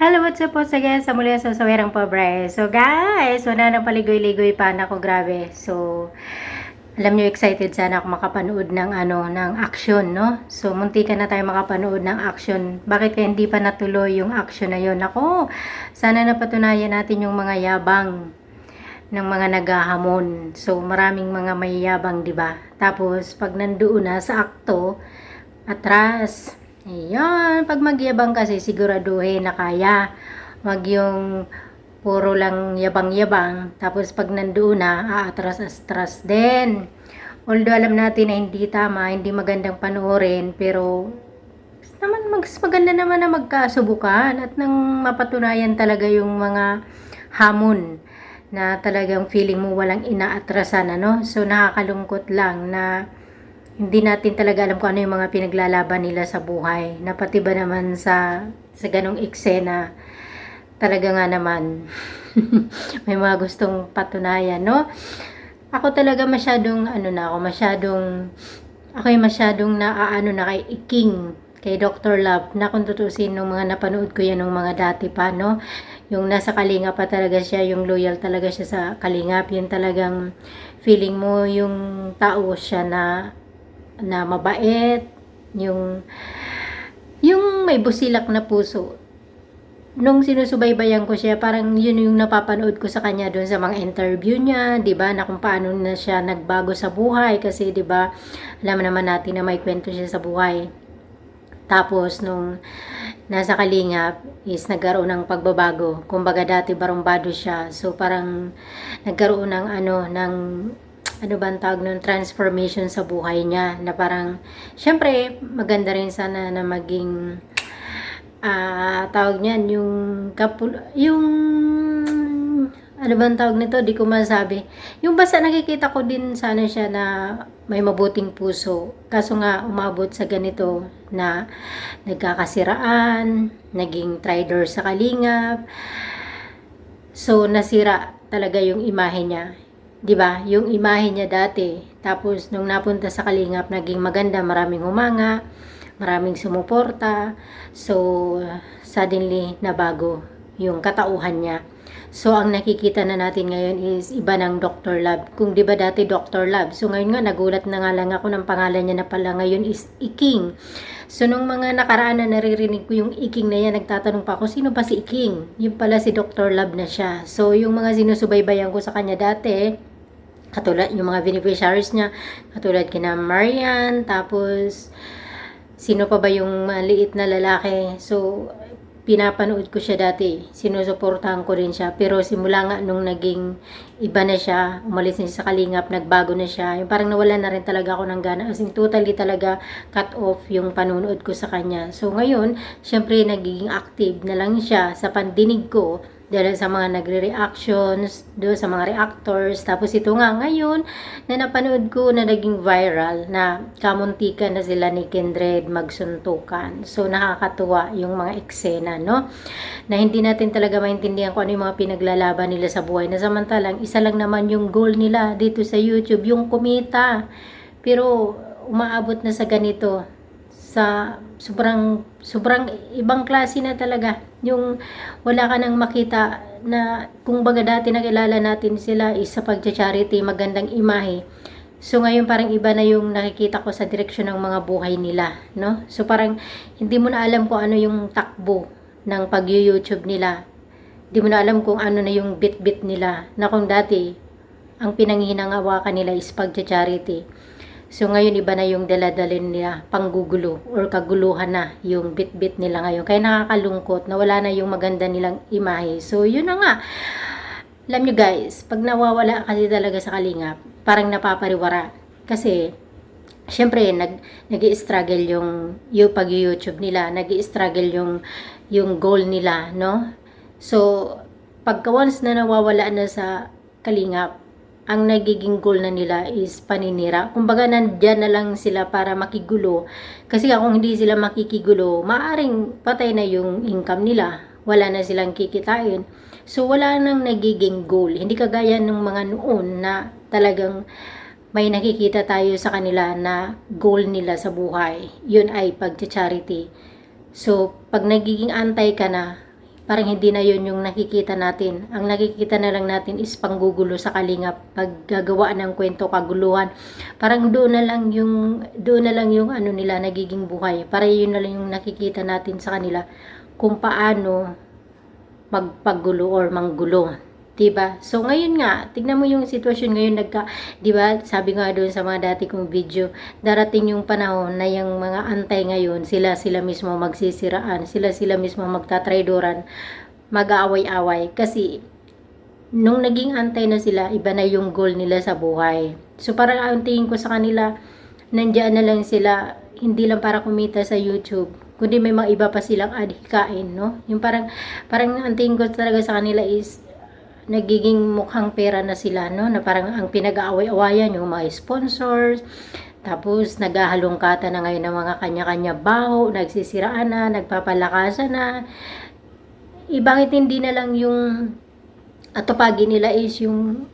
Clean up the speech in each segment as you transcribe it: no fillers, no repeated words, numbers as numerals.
Hello, what's up po sa guys? Sa muli sa Sawerang Pobre. So guys, wala nang paligoy-ligoy pa na ako, grabe. So, alam nyo, excited sana ako makapanood ng ng action, no? So, munti ka na tayo makapanood ng action. Bakit kaya hindi pa natuloy yung action na yun? Ako, sana napatunayan natin yung mga yabang ng mga naghahamon. So, maraming mga mayayabang, di ba? Tapos, pag nandoon na sa akto, atras. Ayan, pag magyabang kasi siguraduhin na kaya. Wag yung puro lang yabang-yabang. Tapos pag nandoon na, aatras-astras din. Although alam natin na hindi tama, hindi magandang panoorin, pero naman mas maganda naman na magkasubukan at nang mapatunayan talaga yung mga hamon na talagang feeling mo walang inaatrasan, ano? So nakakalungkot lang na hindi natin talaga alam kung ano yung mga pinaglalaban nila sa buhay. Na pati ba naman sa ganong eksena, talaga nga naman, may mga gustong patunayan, no? Ako talaga masyadong, ako yung masyadong naaano na kay Iking, kay Dr. Love, na kung tutusin nung mga napanood ko yan nung mga dati pa, no? Yung nasa Kalingap pa talaga siya, yung loyal talaga siya sa Kalingap, yun talagang feeling mo yung tao siya na mabait, yung may busilak na puso. Nung sinusubaybayan ko siya, parang yun yung napapanood ko sa kanya doon sa mga interview niya, 'di ba? Na kung paano na siya nagbago sa buhay kasi 'di ba? Alam naman natin na may kwento siya sa buhay. Tapos nung nasa Kalingap is nagkaroon ng pagbabago. Kumbaga dati barumbado siya. So parang nagkaroon ng ano ba ang tawag nun, transformation sa buhay niya na parang syempre maganda rin sana na maging tawag niyan yung ano bang tawag nito, di ko masabi. Yung basta nakikita ko din sana siya na may mabuting puso. Kaso nga umabot sa ganito na nagkakasiraan, naging trader sa Kalingap. So nasira talaga yung imahe niya. 'Di ba? Yung imahe niya dati. Tapos nung napunta sa Kalingap, naging maganda, maraming humanga, maraming sumuporta. So suddenly nabago yung katauhan niya. So ang nakikita na natin ngayon is iba ng Dr. Love. Kung 'di ba dati Dr. Love. So ngayon nga nagulat na nga lang ako ng pangalan niya na pala ngayon is Iking. So nung mga nakaraan na naririnig ko yung Iking na yan, nagtatanong pa ako, sino ba si Iking? Yung pala si Dr. Love na siya. So yung mga sinusubaybayan ko sa kanya dati, katulad yung mga beneficiaries niya, katulad kina Marian, tapos sino pa ba yung maliit na lalaki. So pinapanood ko siya dati, sinusuportahan ko rin siya, pero simula nga nung naging iba na siya, umalis na siya sa Kalingap, nagbago na siya, yung parang nawala na rin talaga ako ng gana, as in totally talaga cut off yung panonood ko sa kanya. So ngayon, syempre nagiging active na lang siya sa pandinig ko dahil sa mga nagre-reactions, doon sa mga reactors. Tapos ito nga ngayon, na napanood ko na naging viral, na kamuntikan na sila ni Kindred magsuntukan. So nakakatuwa yung mga eksena, no? Na hindi natin talaga maintindihan kung ano yung mga pinaglalaban nila sa buhay. Na samantalang, isa lang naman yung goal nila dito sa YouTube, yung kumita. Pero umaabot na sa ganito, sa sobrang ibang klase na talaga, yung wala ka nang makita na kung baga dati nakilala natin sila is sa pagcha-charity, magandang imahe. So ngayon parang iba na yung nakikita ko sa direksyon ng mga buhay nila, no? So parang hindi mo na alam kung ano yung takbo ng pag-YouTube nila. Hindi mo na alam kung ano na yung bit-bit nila, na kung dati ang pinanghihinangawakan nila is pagcha-charity. So ngayon iba na yung daladalin nila, panggugulo or kaguluhan na yung bit-bit nila ngayon. Kaya nakakalungkot na wala na yung maganda nilang imahe. So yun na nga. Alam nyo guys, pag nawawala kasi talaga sa Kalingap, parang napapariwara. Kasi syempre nag-i-struggle yung pag-YouTube nila, nag-i-struggle yung goal nila, no? So pagka once na nawawala na sa Kalingap, ang nagiging goal na nila is paninira. Kumbaga nandyan na lang sila para makigulo. Kasi kung hindi sila makikigulo, maaring patay na yung income nila. Wala na silang kikitain. So wala nang nagiging goal. Hindi kagaya ng mga noon na talagang may nakikita tayo sa kanila na goal nila sa buhay. Yun ay pag-charity. So pag nagiging antay ka na, parang hindi na yun yung nakikita natin. Ang nakikita na lang natin is panggugulo sa Kalingap, paggagawa ng kwento, kaguluhan. Parang doon na lang yung ano nila nagiging buhay. Para yun na lang yung nakikita natin sa kanila kung paano magpagulo or manggulo. Diba? So, ngayon nga, tignan mo yung sitwasyon ngayon, diba, sabi nga doon sa mga dati kong video, darating yung panahon na yung mga antay ngayon, sila mismo magsisiraan, sila mismo magtatraidoran, mag-aaway-away, kasi nung naging antay na sila, iba na yung goal nila sa buhay. So, parang ang tingin ko sa kanila, nandiyan na lang sila, hindi lang para kumita sa YouTube, kundi may mga iba pa silang adhikain, no? Yung parang ang tingin ko talaga sa kanila is, nagiging mukhang pera na sila, no? Na parang ang pinag-aaway-awayan yung mga sponsors, tapos naghahalongkatan na ngayon ng mga kanya-kanya baho, nagsisiraan na, nagpapalakasan na. Bakit hindi na lang yung atupagin nila is yung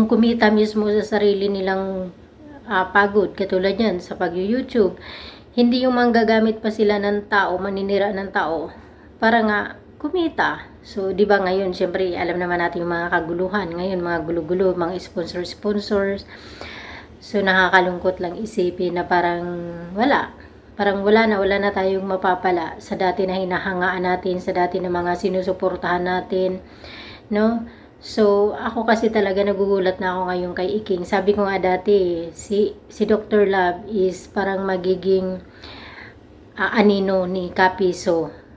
kumita mismo sa sarili nilang pagod, katulad yan sa pag-YouTube. Hindi yung manggagamit pa sila ng tao, maninira ng tao, para nga kumita. So, di ba ngayon, syempre, alam naman natin yung mga kaguluhan. Ngayon, mga gulo-gulo, mga sponsors. So, nakakalungkot lang isipin na parang wala. Parang wala na tayong mapapala sa dati na hinahangaan natin, sa dati na mga sinusuportahan natin, no? So, ako kasi talaga nagugulat na ako ngayon kay Iking. Sabi ko nga dati, si Dr. Love is parang magiging anino ni Kapiso.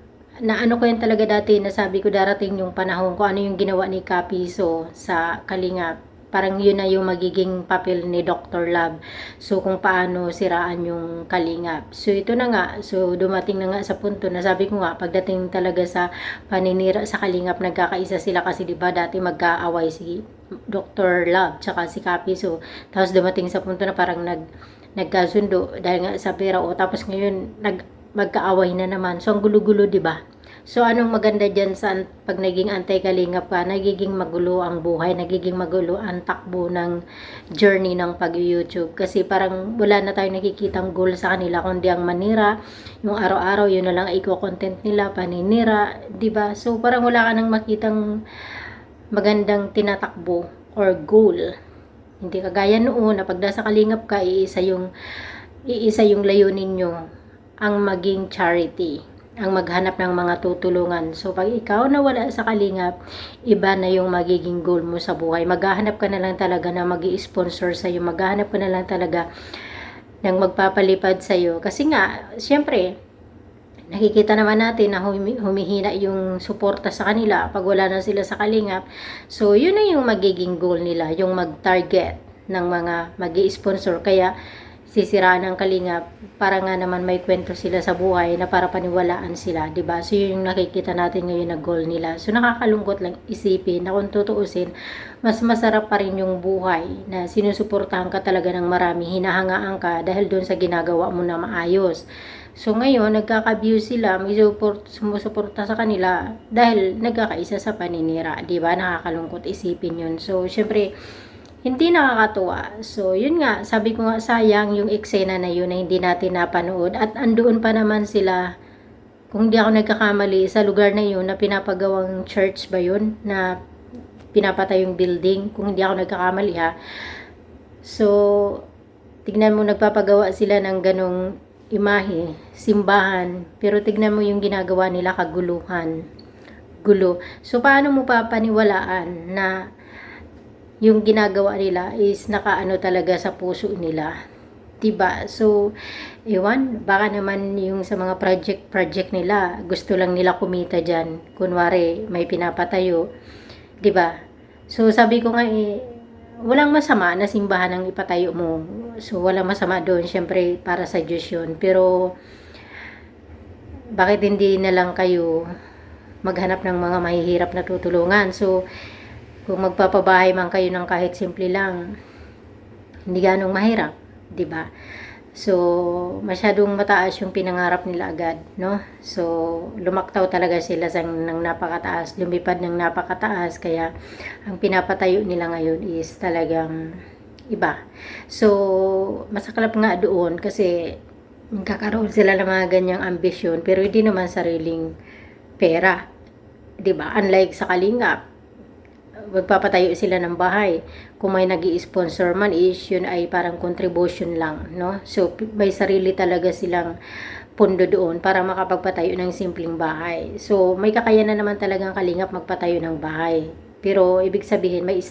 Na ano ko yun talaga dati, nasabi ko darating yung panahon ko ano yung ginawa ni Kapiso sa Kalingap. Parang yun na yung magiging papel ni Dr. Love. So, kung paano siraan yung Kalingap. So, ito na nga. So, dumating na nga sa punto na sabi ko nga, pagdating talaga sa paninira sa Kalingap, nagkakaisa sila kasi diba dati magkaaway si Dr. Love tsaka si Kapiso. Tapos dumating sa punto na parang nagkasundo dahil nga sa pera. O tapos ngayon, magkaaway na naman. So, ang gulo-gulo, diba? So, anong maganda dyan sa pag naging anti-Kalingap ka, nagiging magulo ang buhay, nagiging magulo ang takbo ng journey ng pag-YouTube. Kasi parang wala na tayong nakikitang goal sa kanila, kundi ang manira, yung araw-araw, yun na lang i-content nila, paninira, diba? So, parang wala ka nang makitang magandang tinatakbo or goal. Hindi kagaya noon na pag nasa Kalingap ka, iisa yung layunin nyo, ang maging charity, ang maghanap ng mga tutulungan. So, pag ikaw nawala sa Kalingap, iba na yung magiging goal mo sa buhay. Maghahanap ka na lang talaga na mag-i-sponsor sa'yo. Maghahanap ka na lang talaga ng magpapalipad sa'yo. Kasi nga, siyempre, nakikita naman natin na humihina yung suporta sa kanila pag wala na sila sa Kalingap. So, yun na yung magiging goal nila, yung mag-target ng mga mag-i-sponsor. Kaya, sisiraan ng Kalingap para nga naman may kwento sila sa buhay na para paniwalaan sila, diba? So, yun yung nakikita natin ngayon na goal nila. So, nakakalungkot lang isipin na kung tutuusin, mas masarap pa rin yung buhay na sinusuportahan ka talaga ng marami, hinahangaan ka dahil doon sa ginagawa mo na maayos. So, ngayon, nagkaka-view sila, may sumusuporta sa kanila dahil nagkakaisa sa paninira, diba? Nakakalungkot isipin yun. So, syempre, hindi nakakatuwa. So, yun nga, sabi ko nga, sayang yung eksena na yun na hindi natin napanood. At andoon pa naman sila, kung hindi ako nagkakamali, sa lugar na yun na pinapagawang church ba yun? Na pinapatay yung building, kung hindi ako nagkakamali ha. So, tignan mo, nagpapagawa sila ng ganong imahe, simbahan, pero tignan mo yung ginagawa nila, kaguluhan. Gulo. So, paano mo papaniwalaan na yung ginagawa nila is nakaano talaga sa puso nila, diba? So, ewan, baka naman yung sa mga project nila, gusto lang nila kumita dyan. Kunwari, may pinapatayo, diba? So, sabi ko nga walang masama na simbahan ang ipatayo mo. So, walang masama doon, syempre, para sa Diyos yun. Pero, bakit hindi na lang kayo maghanap ng mga mahihirap na tutulungan? So, kung magpapabahay man kayo ng kahit simple lang, hindi ganong mahirap, di ba? So, masyadong mataas yung pinangarap nila agad, no? So, lumaktaw talaga sila ng napakataas, lumipad ng napakataas, kaya ang pinapatayo nila ngayon is talagang iba. So, masaklap nga doon kasi kakaroon sila ng mga ganyang ambisyon, pero hindi naman sariling pera. 'di ba? Unlike sa Kalingap, magpapatayo sila ng bahay. Kung may nag-i-sponsor man is yun ay parang contribution lang, no? So may sarili talaga silang pundo doon para makapagpatayo ng simpleng bahay. So may kakayanan naman talagang Kalingap magpatayo ng bahay. Pero ibig sabihin may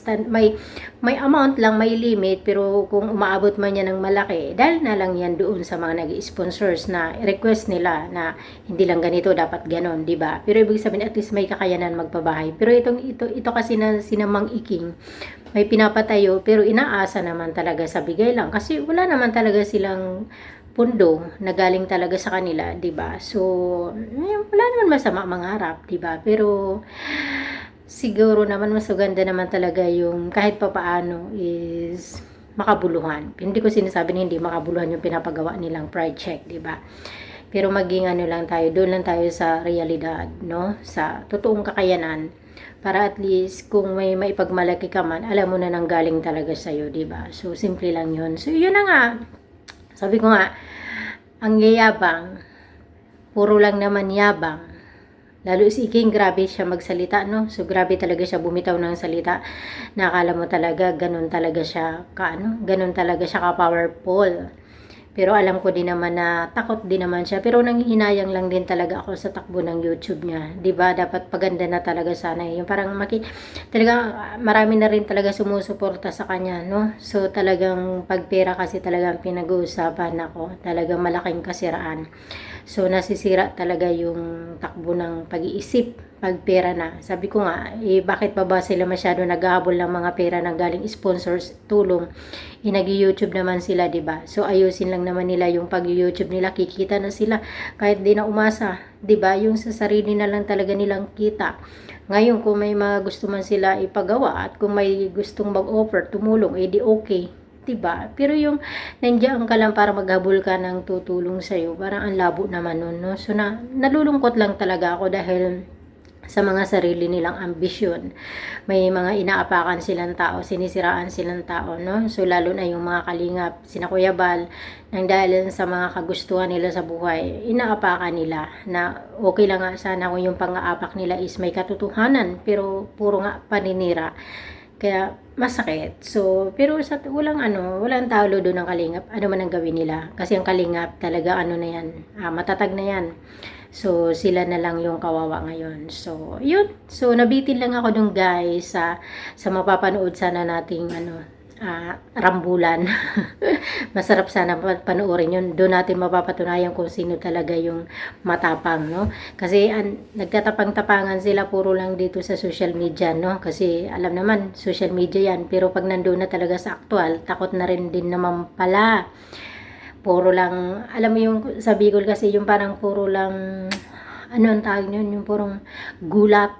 amount lang, may limit, pero kung umaabot man yan ng malaki, dahil na lang yan doon sa mga nag-sponsors na request nila na hindi lang ganito, dapat ganon, di ba? Pero ibig sabihin at least may kakayanan magpabahay. Pero ito kasi na sinamang iking may pinapatayo, pero inaasa naman talaga sa bigay lang kasi wala naman talaga silang pundo na galing talaga sa kanila, 'di ba? So, wala naman masama mangarap, 'di ba? Pero siguro naman mas maganda naman talaga yung kahit papaano is makabuluhan. Hindi ko sinasabi na hindi makabuluhan yung pinapagawa nilang project, 'di ba? Pero maging ano lang tayo, doon lang tayo sa realidad, no? Sa totoong kakayanan para at least kung may maipagmalaki ka man, alam mo na nang galing talaga sa iyo, 'di ba? So simple lang 'yun. So 'yun na nga. Sabi ko nga, ang yayabang, puro lang naman yabang. Lalo si King, grabe siya magsalita, no? So, grabe talaga siya bumitaw ng salita. Nakala mo talaga, ganun talaga siya ganun talaga siya ka-powerful. Pero alam ko din naman na takot din naman siya. Pero nanghihinayang lang din talaga ako sa takbo ng YouTube niya. 'Di ba? Dapat paganda na talaga sana. Yung parang talaga marami na rin talaga sumusuporta sa kanya, no? So talagang pagpera kasi talagang pinag-uusapan ako. Talagang malaking kasiraan. So nasisira talaga yung takbo ng pag-iisip pag pera na. Sabi ko nga, bakit pa ba sila masyado naghahabol ng mga pera na galing sponsors, tulong? Nag-YouTube naman sila, 'di ba? So ayusin lang naman nila yung pag-YouTube nila, kikita na sila kahit di na umasa, 'di ba? Yung sa sarili na lang talaga nilang kita. Ngayon kung may mga gusto man sila ipagawa at kung may gustong mag-offer, tumulong, di okay. 'Di ba? Pero yung nandiyan ka lang para maghabol ka ng tutulong sa iyo, parang ang labo naman nun, no? So nalulungkot lang talaga ako dahil sa mga sarili nilang ambisyon. May mga inaapakan silang tao, sinisiraan silang tao, no? So, lalo na yung mga Kalingap, sina Kuya Bal, nang dahil sa mga kagustuhan nila sa buhay, inaapakan nila na okay lang nga sana kung yung pang-aapak nila is may katotohanan, pero puro nga paninira. Kaya masakit. So, pero walang talo doon ng Kalingap. Ano man ang gawin nila? Kasi ang Kalingap talaga na yan, matatag na yan. So, sila na lang yung kawawa ngayon. So, yun. So, nabitin lang ako dun guys sa mapapanood sana nating rambulan. Masarap sana panoorin yun. Doon natin mapapatunayan kung sino talaga yung matapang, no? Kasi nagtatapang-tapangan sila puro lang dito sa social media, no? Kasi alam naman, social media yan. Pero pag nandoon na talaga sa aktual, takot na rin din naman pala. Puro lang, alam mo yung sa Bicol kasi yung parang puro lang, ano ang tawag yun, yung purong gulat.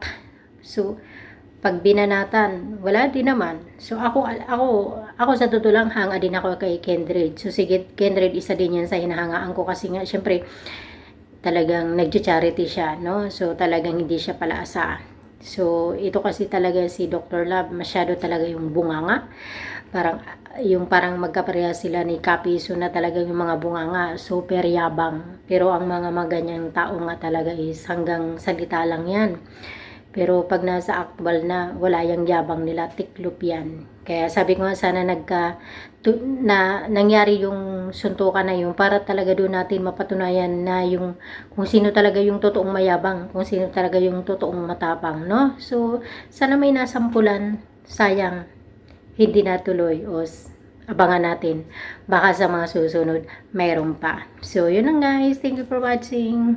So, pag binanatan, wala din naman. So, ako sa totoo lang, hanga din ako kay Kendred. So, sige, Kendred, isa din yan sa hinahangaan ko kasi nga, syempre, talagang nagja-charity siya, no? So, talagang hindi siya palaasa. So, ito kasi talaga si Dr. Love, masyado talaga yung bunganga. Parang magkapareha sila ni Kapiso na talagang yung mga bunganga, super yabang. Pero ang mga maganyang tao nga talaga is hanggang salita lang yan. Pero pag nasa actual na, wala yung yabang nila, tiklop yan. Kaya sabi ko nga sana nangyari yung suntukan na yun para talaga doon natin mapatunayan na kung sino talaga yung totoong mayabang, kung sino talaga yung totoong matapang, no? So, sana may nasampulan, sayang, hindi natuloy o abangan natin. Baka sa mga susunod, mayroon pa. So, yun lang guys. Thank you for watching.